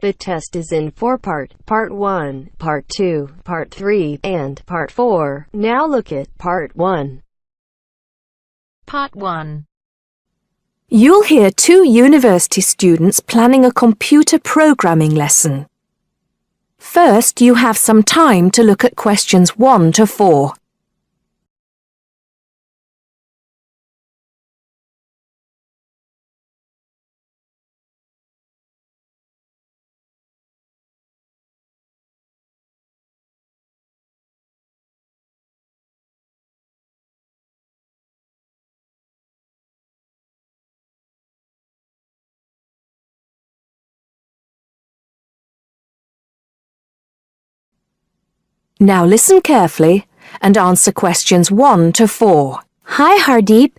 The test is in 4 parts, Part 1, Part 2, Part 3, and Part 4. Now look at Part 1. Part 1. You'll hear two university students planning a computer programming lesson. First, you have some time to look at questions 1 to 4. Now listen carefully and answer questions 1 to 4. Hi, Hardeep.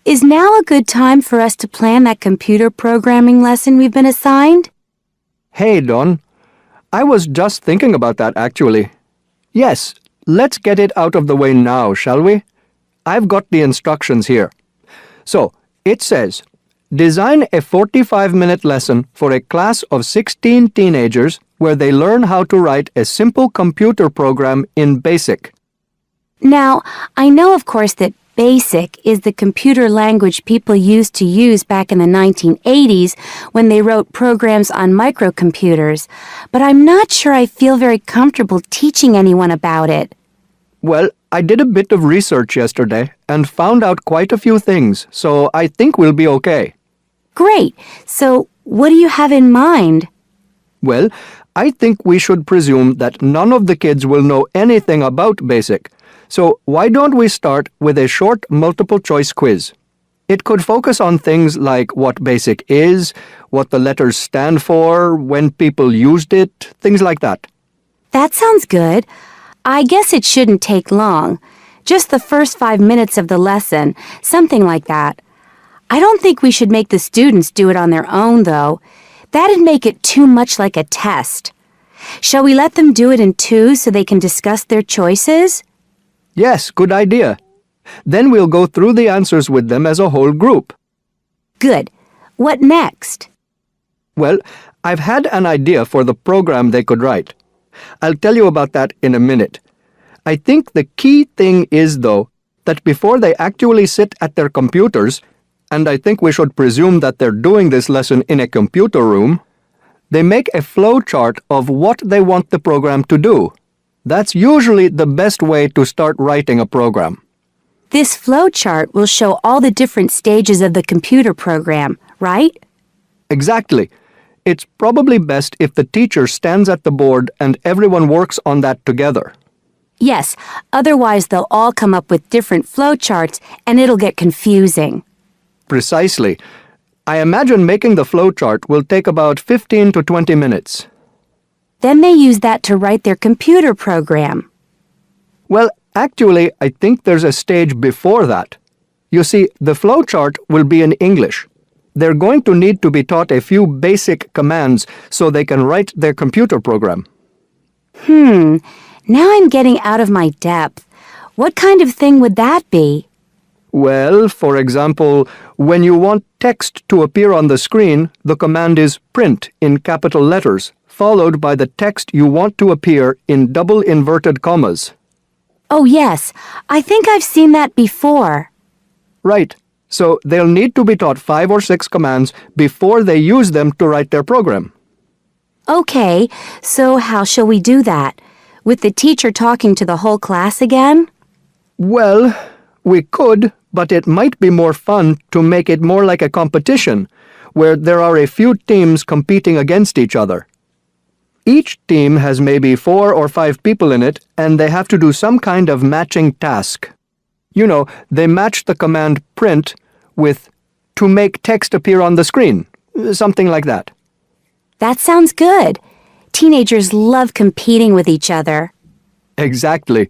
Is now a good time for us to plan that computer programming lesson we've been assigned? Hey, Dawn. I was just thinking about that, actually. Yes, let's get it out of the way now, shall we? I've got the instructions here. So, it says, design a 45-minute lesson for a class of 16 teenagers where they learn how to write a simple computer program in BASIC. Now, I know, of course, that BASIC is the computer language people used to use back in the 1980s when they wrote programs on microcomputers, but I'm not sure I feel very comfortable teaching anyone about it. Well, I did a bit of research yesterday and found out quite a few things, so I think we'll be okay. Great. So, what do you have in mind? Well, I think we should presume that none of the kids will know anything about BASIC. So why don't we start with a short multiple-choice quiz? It could focus on things like what BASIC is, what the letters stand for, when people used it, things like that. That sounds good. I guess it shouldn't take long. Just the first 5 minutes of the lesson, something like that. I don't think we should make the students do it on their own, though. That'd make it too much like a test. Shall we let them do it in twos so they can discuss their choices? Yes, good idea. Then we'll go through the answers with them as a whole group. Good. What next? Well, I've had an idea for the program they could write. I'll tell you about that in a minute. I think the key thing is, though, that before they actually sit at their computers, and I think we should presume that they're doing this lesson in a computer room, they make a flow chart of what they want the program to do. That's usually the best way to start writing a program. This flow chart will show all the different stages of the computer program, right? Exactly. It's probably best if the teacher stands at the board and everyone works on that together. Yes, otherwise they'll all come up with different flow charts and it'll get confusing. Precisely. I imagine making the flow chart will take about 15 to 20 minutes. Then they use that to write their computer program. Well, actually, I think there's a stage before that. You see, the flow chart will be in English. They're going to need to be taught a few basic commands so they can write their computer program. Now I'm getting out of my depth. What kind of thing would that be? Well, for example, when you want text to appear on the screen, the command is print in capital letters, followed by the text you want to appear in double inverted commas. Oh yes, I think I've seen that before. Right. So they'll need to be taught 5 or 6 commands before they use them to write their program. Okay, so how shall we do that? With the teacher talking to the whole class again? Well, we could, but it might be more fun to make it more like a competition, where there are a few teams competing against each other. Each team has maybe 4 or 5 people in it, and they have to do some kind of matching task. You know, they match the command print with to make text appear on the screen, something like that. That sounds good. Teenagers love competing with each other. Exactly.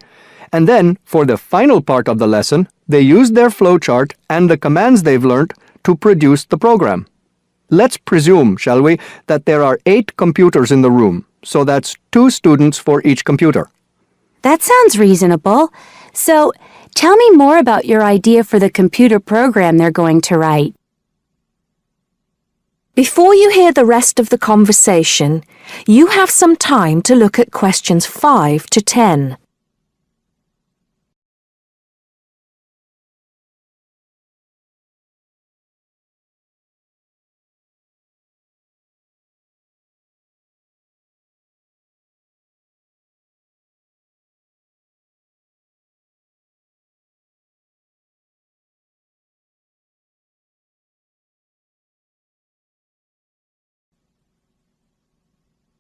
And then, for the final part of the lesson, they use their flowchart and the commands they've learned to produce the program. Let's presume, shall we, that there are 8 computers in the room, so that's 2 students for each computer. That sounds reasonable. So, tell me more about your idea for the computer program they're going to write. Before you hear the rest of the conversation, you have some time to look at questions 5 to 10.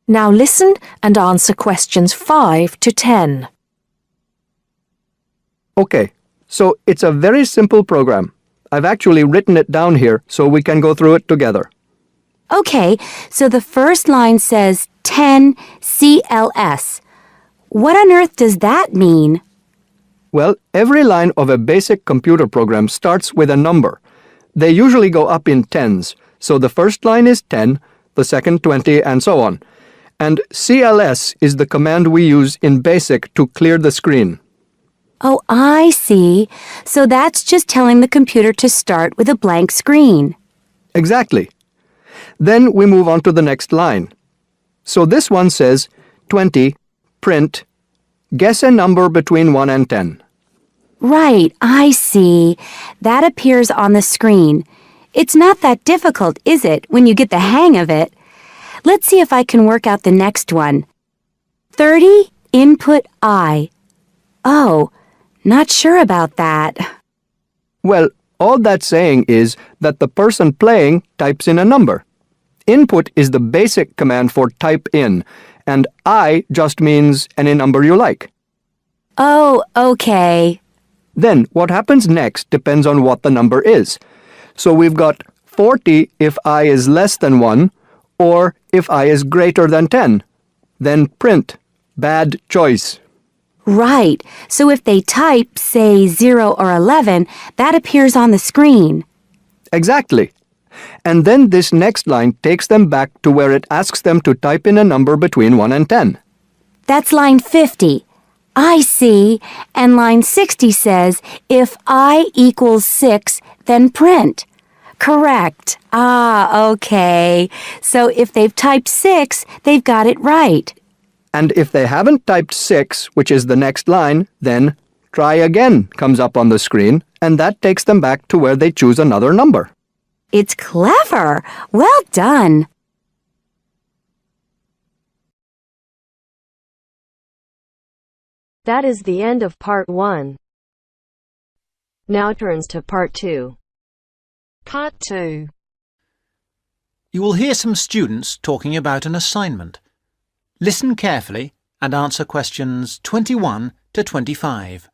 Now listen and answer questions 5 to 10. Okay, so it's a very simple program. I've actually written it down here so we can go through it together. Okay, so the first line says 10 CLS. What on earth does that mean? Well, every line of a basic computer program starts with a number. They usually go up in tens, so the first line is 10, the second 20, and so on. And CLS is the command we use in BASIC to clear the screen. Oh, I see. So that's just telling the computer to start with a blank screen. Exactly. Then we move on to the next line. So this one says 20, print, guess a number between 1 and 10. Right, I see. That appears on the screen. It's not that difficult, is it, when you get the hang of it? Let's see if I can work out the next one. 30, input I. Oh, not sure about that. Well, all that's saying is that the person playing types in a number. Input is the basic command for type in, and I just means any number you like. Oh, okay. Then what happens next depends on what the number is. So we've got 40 if I is less than 1, or if I is greater than 10. Then print. Bad choice. Right, so if they type, say, 0 or 11, that appears on the screen. Exactly. And then this next line takes them back to where it asks them to type in a number between 1 and 10. That's line 50. I see. And line 60 says, if I equals 6, then print. Correct. Ah, okay. So if they've typed 6, they've got it right. And if they haven't typed 6, which is the next line, then try again comes up on the screen, and that takes them back to where they choose another number. It's clever. Well done. That is the end of part 1. Now turns to part 2. Part 2. You will hear some students talking about an assignment. Listen carefully and answer questions 21 to 25.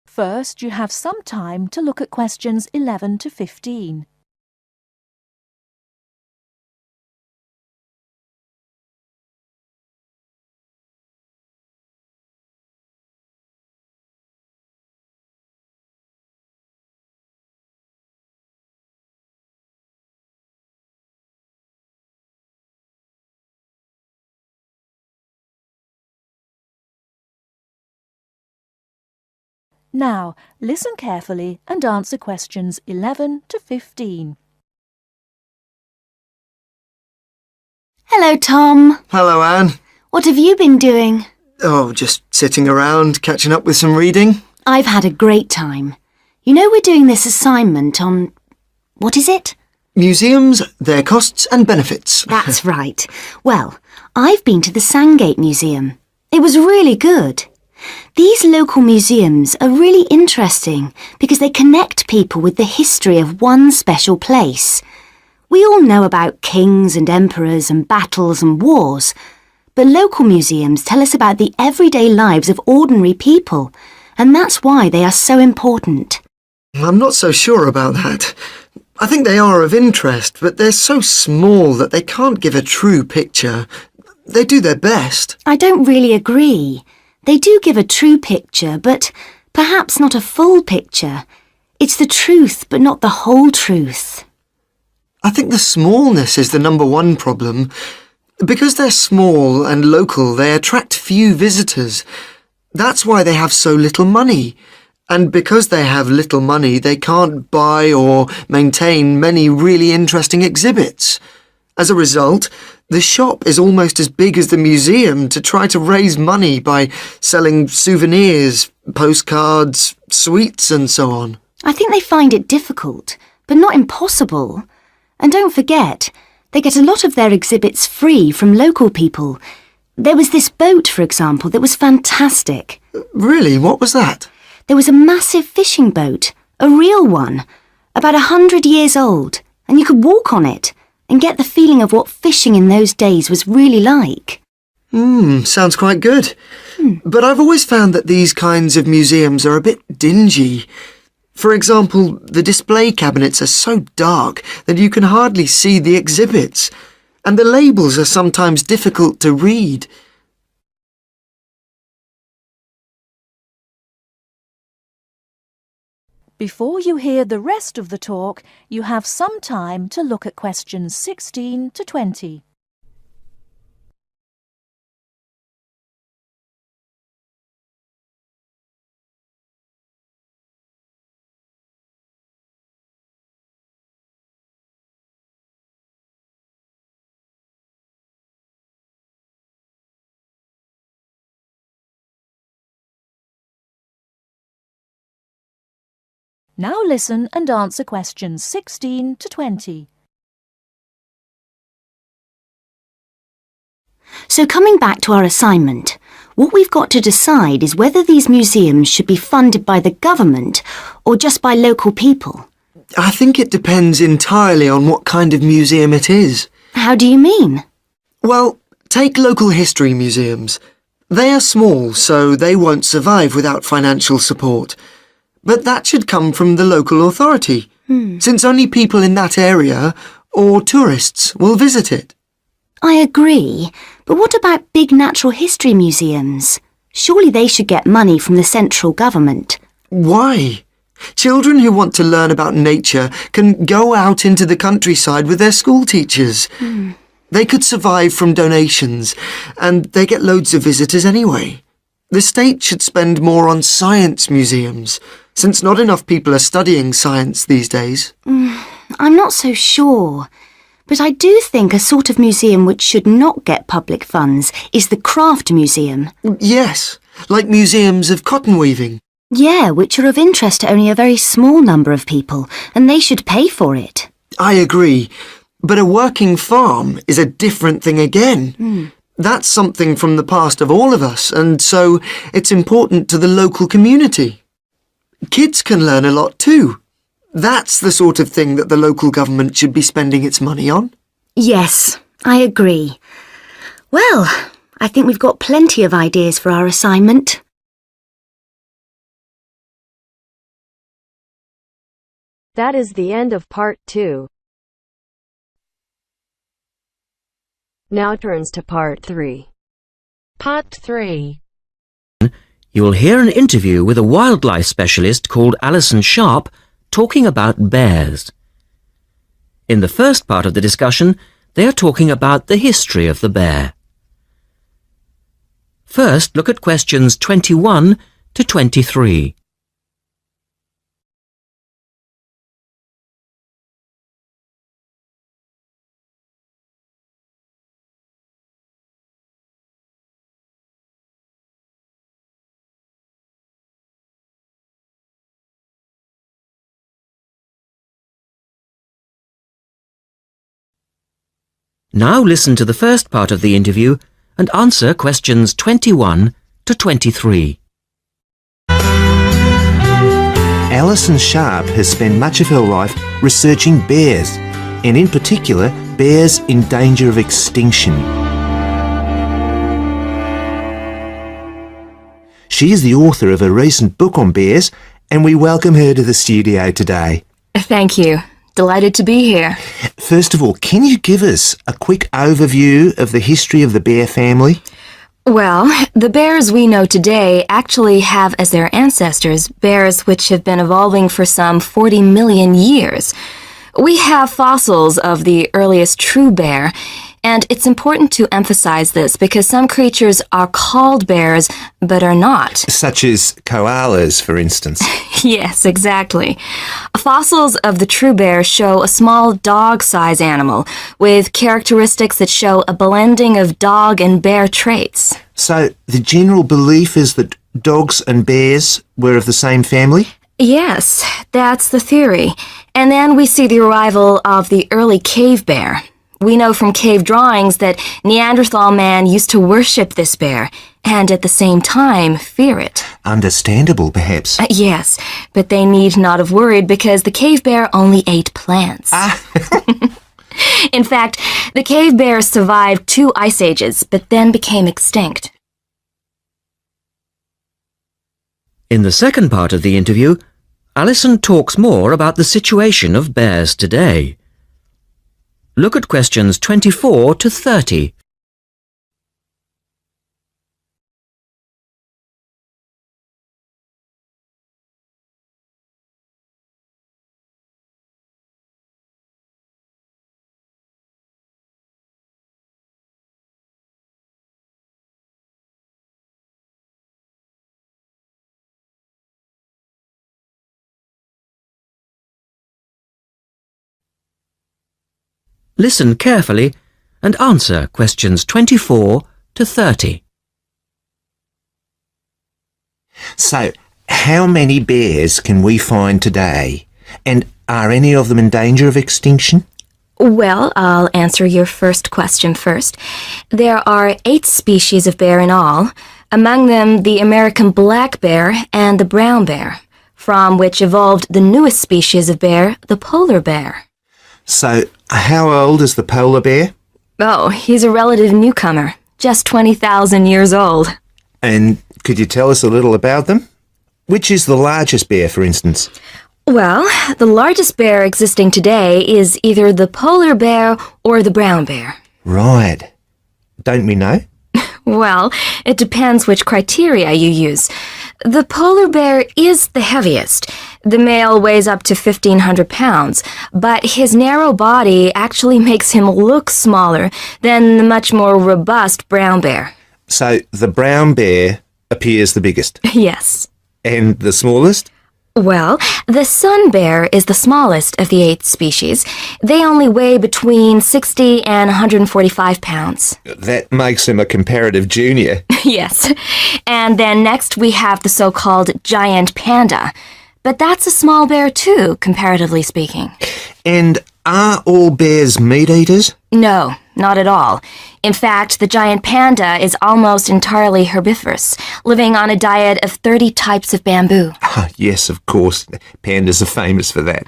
First, you have some time to look at questions 11 to 15. Now, listen carefully and answer questions 11 to 15. Hello, Tom. Hello, Anne. What have you been doing? Oh, just sitting around, catching up with some reading. I've had a great time. You know we're doing this assignment on... what is it? Museums, their costs and benefits. That's right. Well, I've been to the Sandgate Museum. It was really good. These local museums are really interesting because they connect people with the history of one special place. We all know about kings and emperors and battles and wars, but local museums tell us about the everyday lives of ordinary people, and that's why they are so important. I'm not so sure about that. I think they are of interest, but they're so small that they can't give a true picture. They do their best. I don't really agree. They do give a true picture, but perhaps not a full picture. It's the truth, but not the whole truth. I think the smallness is the number one problem. Because they're small and local, they attract few visitors. That's why they have so little money. And because they have little money, they can't buy or maintain many really interesting exhibits. As a result, the shop is almost as big as the museum to try to raise money by selling souvenirs, postcards, sweets and so on. I think they find it difficult, but not impossible. And don't forget, they get a lot of their exhibits free from local people. There was this boat, for example, that was fantastic. Really? What was that? There was a massive fishing boat, a real one, about 100 years old, and you could walk on it and get the feeling of what fishing in those days was really like. Sounds quite good. But I've always found that these kinds of museums are a bit dingy. For example, the display cabinets are so dark that you can hardly see the exhibits, and the labels are sometimes difficult to read. Before you hear the rest of the talk, you have some time to look at questions 16 to 20. Now listen and answer questions 16 to 20. So coming back to our assignment, what we've got to decide is whether these museums should be funded by the government or just by local people. I think it depends entirely on what kind of museum it is. How do you mean? Well, take local history museums. They are small, so they won't survive without financial support. But that should come from the local authority, since only people in that area or tourists will visit it. I agree, but what about big natural history museums? Surely they should get money from the central government. Why? Children who want to learn about nature can go out into the countryside with their school teachers. They could survive from donations, and they get loads of visitors anyway. The state should spend more on science museums, since not enough people are studying science these days. I'm not so sure, but I do think a sort of museum which should not get public funds is the craft museum. Yes, like museums of cotton weaving. Yeah, which are of interest to only a very small number of people, and they should pay for it. I agree, but a working farm is a different thing again. That's something from the past of all of us, and so it's important to the local community. Kids can learn a lot too. That's the sort of thing that the local government should be spending its money on. Yes, I agree. Well, I think we've got plenty of ideas for our assignment. That is the end of part 2. Now turns to part 3. Part 3. You will hear an interview with a wildlife specialist called Alison Sharp talking about bears. In the first part of the discussion, they are talking about the history of the bear. First, look at questions 21 to 23. Now listen to the first part of the interview and answer questions 21 to 23. Alison Sharp has spent much of her life researching bears, and in particular, bears in danger of extinction. She is the author of a recent book on bears, and we welcome her to the studio today. Thank you. Delighted to be here. First of all, can you give us a quick overview of the history of the bear family? Well, the bears we know today actually have as their ancestors bears which have been evolving for some 40 million years. We have fossils of the earliest true bear, And it's important to emphasize this because some creatures are called bears but are not. Such as koalas, for instance. Yes, exactly. Fossils of the true bear show a small dog-size animal with characteristics that show a blending of dog and bear traits. So the general belief is that dogs and bears were of the same family? Yes, that's the theory. And then we see the arrival of the early cave bear. We know from cave drawings that Neanderthal man used to worship this bear and at the same time fear it. Understandable, perhaps. Yes, but they need not have worried because the cave bear only ate plants. In fact, the cave bear survived 2 ice ages, but then became extinct. In the second part of the interview, Alison talks more about the situation of bears today. Look at questions 24 to 30. Listen carefully and answer questions 24 to 30. So, how many bears can we find today? And are any of them in danger of extinction? Well, I'll answer your first question first. There are 8 species of bear in all, among them the American black bear and the brown bear, from which evolved the newest species of bear, the polar bear. So, how old is the polar bear? Oh, he's a relative newcomer, just 20,000 years old. And could you tell us a little about them? Which is the largest bear, for instance? Well, the largest bear existing today is either the polar bear or the brown bear. Right. Don't we know? Well, it depends which criteria you use. The polar bear is the heaviest. The male weighs up to 1,500 pounds, but his narrow body actually makes him look smaller than the much more robust brown bear. So, the brown bear appears the biggest? Yes. And the smallest? Well, the sun bear is the smallest of the 8 species. They only weigh between 60 and 145 pounds. That makes him a comparative junior. Yes. And then next we have the so-called giant panda. But that's a small bear too, comparatively speaking. And are all bears meat eaters? No, not at all. In fact, the giant panda is almost entirely herbivorous, living on a diet of 30 types of bamboo. Yes, of course. Pandas are famous for that.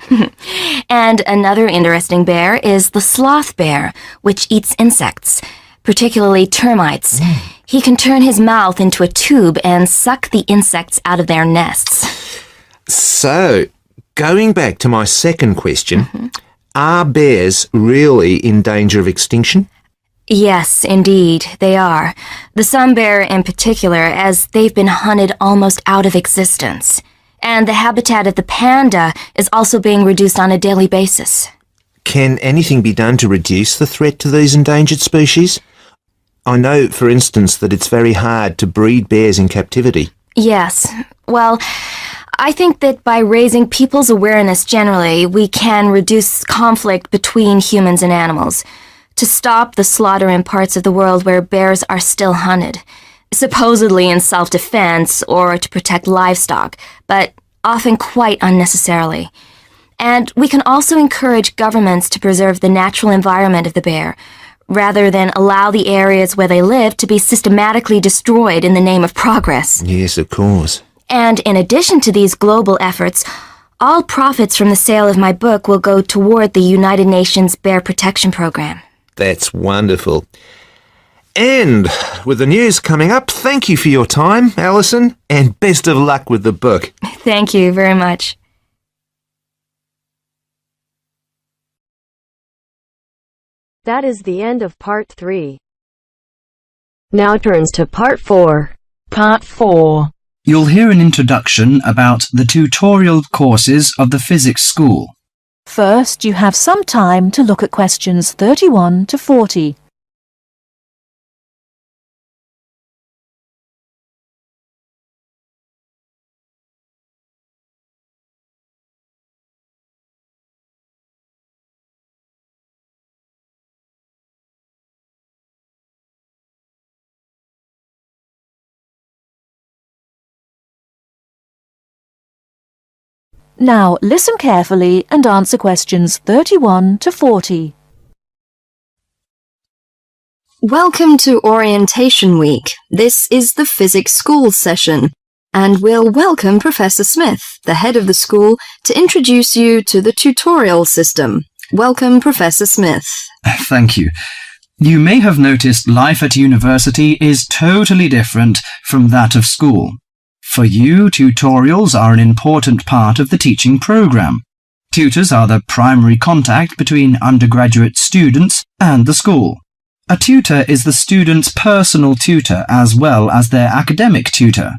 And another interesting bear is the sloth bear, which eats insects, particularly termites. He can turn his mouth into a tube and suck the insects out of their nests. So, going back to my second question, are bears really in danger of extinction? Yes, indeed, they are. The sun bear in particular, as they've been hunted almost out of existence. And the habitat of the panda is also being reduced on a daily basis. Can anything be done to reduce the threat to these endangered species? I know, for instance, that it's very hard to breed bears in captivity. Yes. Well, I think that by raising people's awareness generally, we can reduce conflict between humans and animals, to stop the slaughter in parts of the world where bears are still hunted, supposedly in self-defense or to protect livestock, but often quite unnecessarily. And we can also encourage governments to preserve the natural environment of the bear, rather than allow the areas where they live to be systematically destroyed in the name of progress. Yes, of course. And in addition to these global efforts, all profits from the sale of my book will go toward the United Nations Bear Protection Program. That's wonderful. And with the news coming up, thank you for your time, Alison, and best of luck with the book. Thank you very much. That is the end of part 3. Now turns to part 4. Part 4. You'll hear an introduction about the tutorial courses of the physics school. First, you have some time to look at questions 31 to 40. Now listen carefully and answer questions 31 to 40. Welcome to Orientation Week. This is the Physics School session, and we'll welcome Professor Smith, the head of the school, to introduce you to the tutorial system. Welcome, Professor Smith. Thank you. You may have noticed life at university is totally different from that of school. For you, tutorials are an important part of the teaching program. Tutors are the primary contact between undergraduate students and the school. A tutor is the student's personal tutor as well as their academic tutor.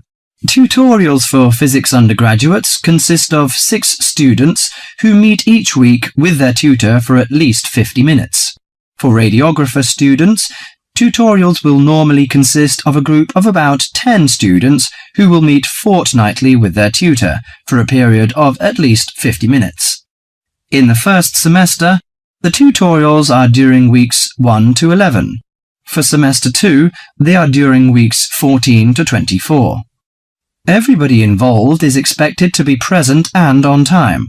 Tutorials for physics undergraduates consist of 6 students who meet each week with their tutor for at least 50 minutes. For radiographer students, tutorials will normally consist of a group of about 10 students who will meet fortnightly with their tutor for a period of at least 50 minutes. In the first semester, the tutorials are during weeks 1 to 11. For semester 2, they are during weeks 14 to 24. Everybody involved is expected to be present and on time,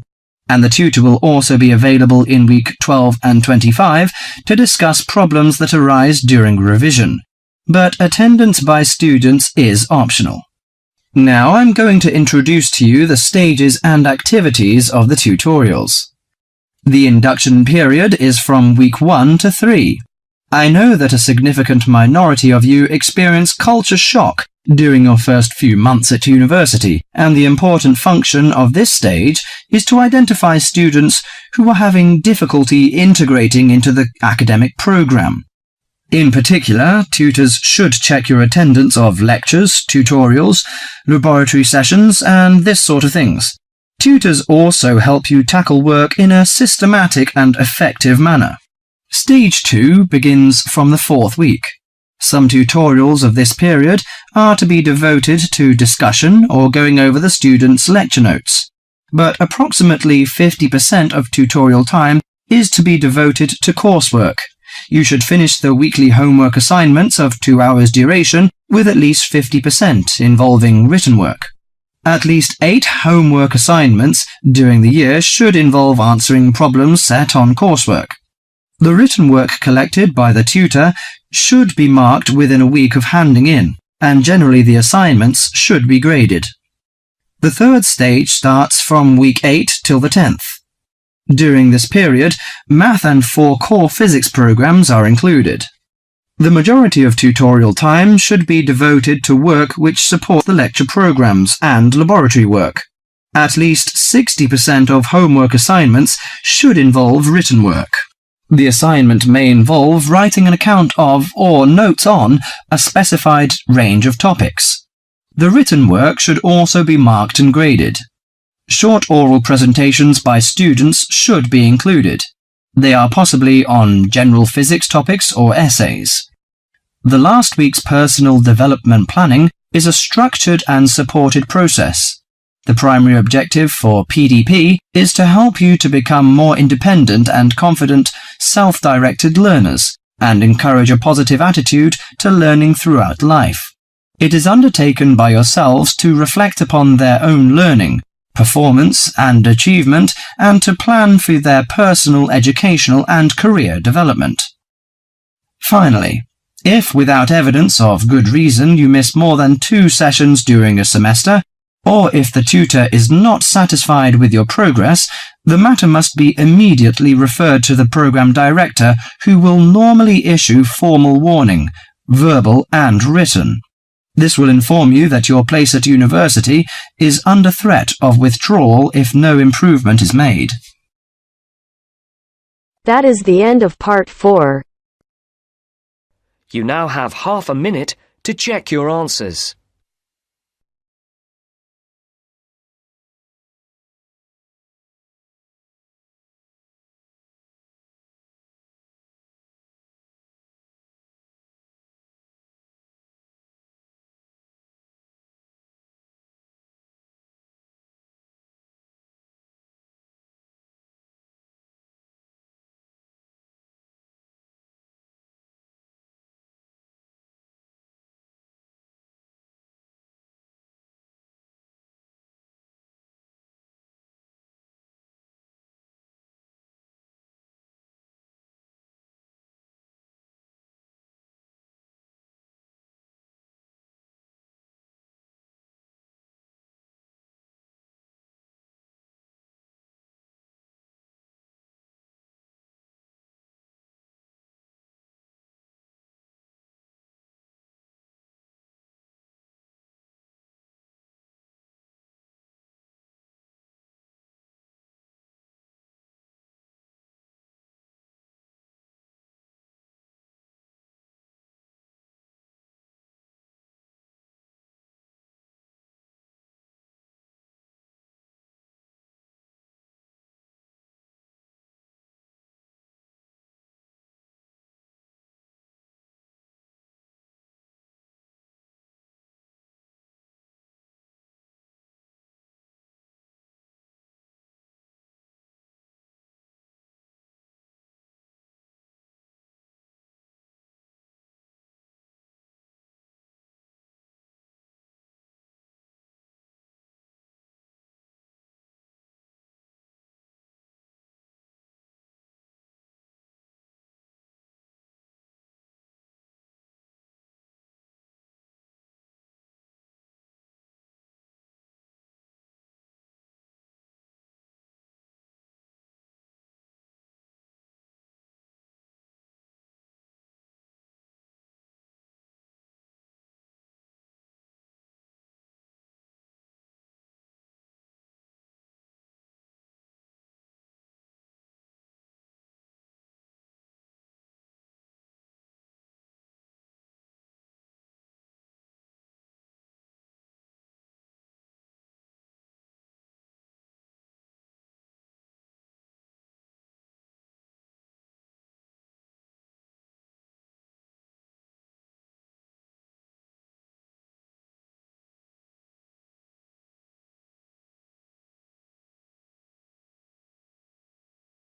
and the tutor will also be available in week 12 and 25 to discuss problems that arise during revision, but attendance by students is optional. Now I'm going to introduce to you the stages and activities of the tutorials. The induction period is from week 1 to 3. I know that a significant minority of you experience culture shock during your first few months at university, and the important function of this stage is to identify students who are having difficulty integrating into the academic program. In particular, tutors should check your attendance of lectures, tutorials, laboratory sessions, and this sort of things. Tutors also help you tackle work in a systematic and effective manner. Stage 2 begins from the 4th week. Some tutorials of this period are to be devoted to discussion or going over the students' lecture notes, but approximately 50% of tutorial time is to be devoted to coursework. You should finish the weekly homework assignments of 2 hours duration with at least 50% involving written work. At least 8 homework assignments during the year should involve answering problems set on coursework. The written work collected by the tutor should be marked within a week of handing in, and generally the assignments should be graded. The 3rd stage starts from week 8 till the 10th. During this period, math and 4 core physics programs are included. The majority of tutorial time should be devoted to work which support the lecture programs and laboratory work. At least 60% of homework assignments should involve written work. The assignment may involve writing an account of or notes on a specified range of topics. The written work should also be marked and graded. Short oral presentations by students should be included. They are possibly on general physics topics or essays. The last week's personal development planning is a structured and supported process. The primary objective for PDP is to help you to become more independent and confident, self-directed learners and encourage a positive attitude to learning throughout life. It is undertaken by yourselves to reflect upon their own learning, performance and achievement, and to plan for their personal, educational and career development. Finally, if without evidence of good reason you miss more than 2 sessions during a semester, or if the tutor is not satisfied with your progress, the matter must be immediately referred to the program director, who will normally issue formal warning, verbal and written. This will inform you that your place at university is under threat of withdrawal if no improvement is made. That is the end of part 4. You now have half a minute to check your answers.